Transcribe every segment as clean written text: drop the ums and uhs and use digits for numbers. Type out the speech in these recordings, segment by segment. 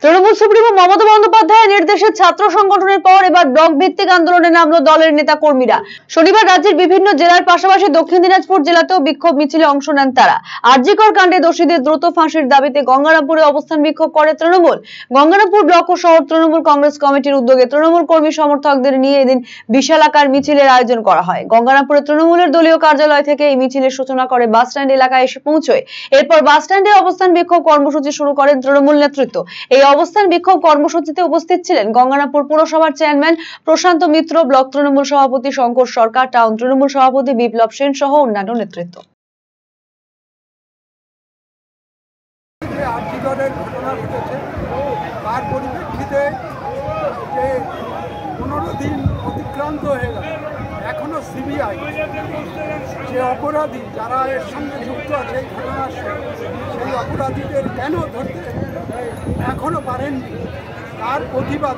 Trinamool supremo Mamata বন্দ্যোপাধ্যায়ের নির্দেশে ছাত্র সংগঠনের পর এবার ব্লক ভিত্তিক আন্দোলনে নামলো দলের নেতা কর্মীরা। শনিবার রাজ্যের বিভিন্ন জেলার পাশাপাশি দক্ষিণ দিনাজপুর জেলাতেও বিক্ষোভ মিছিলে অংশ নেন তারা। আরজিকর কাণ্ডে দোষীদের দ্রুত ফাঁসির দাবিতে গঙ্গারামপুরে অবস্থান বিক্ষোভ করে তৃণমূল। গঙ্গারামপুর ব্লক ও শহর তৃণমূল কংগ্রেস কমিটির উদ্যোগে তৃণমূল কর্মী সমর্থকদের নিয়ে এদিন বিশাল আকার মিছিলের আয়োজন করা হয়। গঙ্গারামপুরে তৃণমূলের দলীয় কার্যালয় থেকে এই মিছিলের সূচনা করে বাস স্ট্যান্ড এলাকায় এসে পৌঁছয়। এরপর বাস স্ট্যান্ডে অবস্থান বিক্ষোভ কর্মসূচি শুরু করেন তৃণমূল নেতৃত্ব। এই অবস্থান বিক্ষোভ কর্মসূচিতে উপস্থিত ছিলেন গঙ্গারামপুর পুরসভার চেয়ারম্যান প্রশান্ত মিত্র, ব্লক তৃণমূল সভাপতি শঙ্কর সরকার, টাউন তৃণমূল সভাপতি বিপ্লব সেন সহ অন্যান্য নেতৃত্ব। ঘটনা ঘটেছে তার পরিপ্রেক্ষিতে যে 15 দিন অতিক্রান্ত হয়ে গেল, এখনো সিবিআই যে অপরাধী যারা এর সঙ্গে যুক্ত আছে এই ঘটনার সঙ্গে, সেই অপরাধীদের কেন ধরতে এখনো পারেননি, তার প্রতিবাদ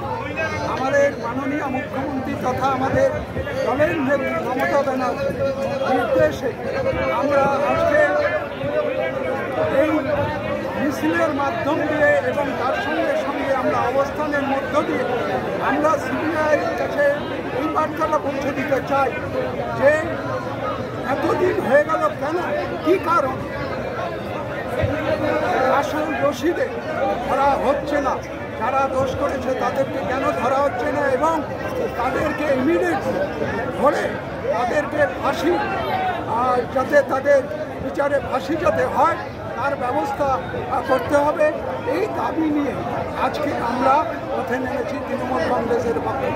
আমাদের মাননীয় মুখ্যমন্ত্রী তথা আমাদের দলের নেত্রী মমতা ব্যানার্জির নির্দেশে আমরা আজকে এই মিছিলের মাধ্যম দিয়ে এবং তার সঙ্গে সঙ্গে আমরা অবস্থানের মধ্য দিয়ে আমরা সিবিআইয়ের কাছে এই বার্তাটা পৌঁছে দিতে চাই যে এতদিন হয়ে গেল কেন, কী কারণ আসল দোষীদের ধরা হচ্ছে না, যারা দোষ করেছে তাদেরকে কেন ধরা হচ্ছে না এবং তাদেরকে ইমিডিয়েট ধরে তাদেরকে ফাঁসি যাতে তাদের বিচারে ফাঁসি যাতে হয় তার ব্যবস্থা করতে হবে। এই দাবি নিয়ে আজকে আমরা পথে নেমেছি তৃণমূল কংগ্রেসের পক্ষে।